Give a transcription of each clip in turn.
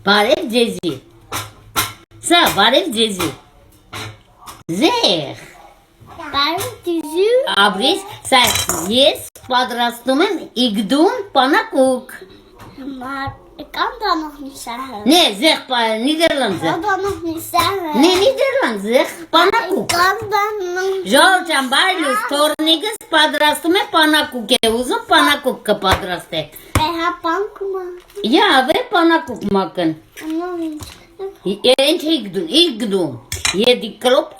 Բարև ձեզի։ Սա բարև ձեզի։ Ձեր։ Բարև ձեզի։ Ապրես, սա ես պատրաստում եմ իգդուն Pannenkoek։ Kan dat nog niet zeggen. Nee, zeg Nederlands. Kan dat nog niet zeggen. Nee, Nederlands, zeg Pannenkoek. Kan dat nog. Ժողովրդյան բարելուց թորնիկս պատրաստում է Pannenkoek է ուզում Pannenkoek կպատրաստե։ Hij Pannenkoek. Ja, վե Pannenkoek մակն։ Nog niet. Ինչ իգդուն։ Եդի կլոպտ։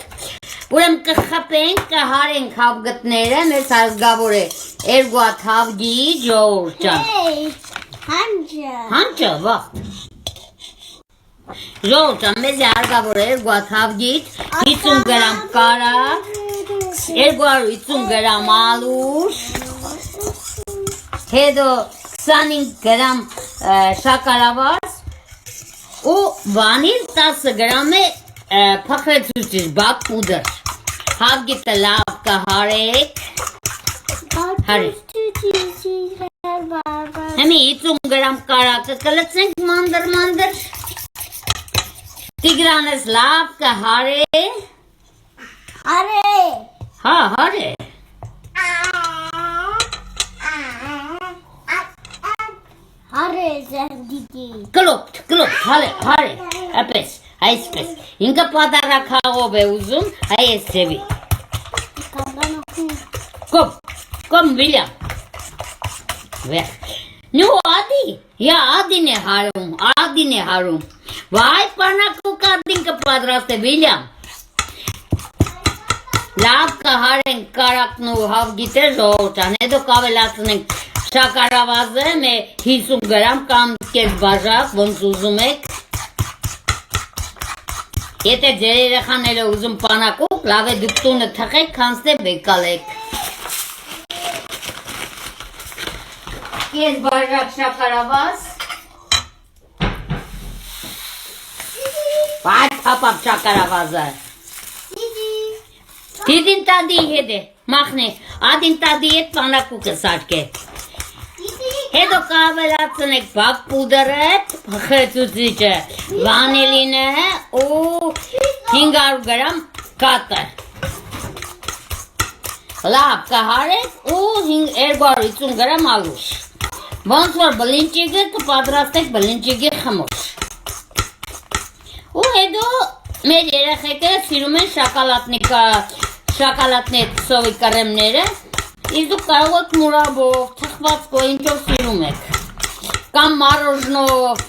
Ուրեմ կխապենք, կհարենք հավգտները, մեզ հազգավոր է երկու հատ հավգի ժողովրդյան։ Hey, handje. Հանճը, վաղտ։ Ժողովրդյան, մեզ է հազգավոր է երկու հատ հավգիտ, 50 գրամ կարակ, 250 գրամ ալուր, հետո 25 գրամ շաքարավազ ու վանիլ 10 գրամ է փխրեցուցիչ բակ պուդր։ Հավգիտը լավ կհարեք։ Հեմի 50 գրամ կարակը կլցենք մանդր։ Tigrans լավ կհարե։ Are. Հա, հարե։ Are zegt Didi. Klopt, հարե, այսպես, ինքը պատարակաղով է ուզում, այս ձևի։ Kan dat nog niet. Կոմ, Վիլյամ։ Վեղ։ Նու ադի, ադին է հարում, վայ Pannenkoek ադին կպատրաստ է, Վիլյամ։ Լավ կհարենք կարակն ու հավգիտը ժողովրդյան, հետո կավելացնենք շաքարավազը 50 գրամ կամ կես բաժակ, ոնց ուզում եք։ Եթե ձեր երեխաները ուզում Pannenkoek, լավ է դուք տունը թխեք, քանստե բեկալեք։ Կես բաժակ շաքարավազ։ Բայց հապապ շաքարավազը։ Դիդին տադի հետ է, մախնի, ադին տադի հետ Pannenkoek-ը սարք է։ Հետո կավելացնեք բակ պուդրը, փխրեցուցիչը, վանիլինը ու 500 գրամ կատը։ Լավ կհարեք ու 250 գրամ ալուր։ Ոնց որ բլինչիկը կպատրաստեք բլինչիկի խմուշ։ Ու հետո մեր երեխեքը սիրում են շոկոլադնի սովի կրեմները, իսկ դուք կարող եք մուրաբով, թխվածքով, ինչով սիրում եք, կամ մառոժնով,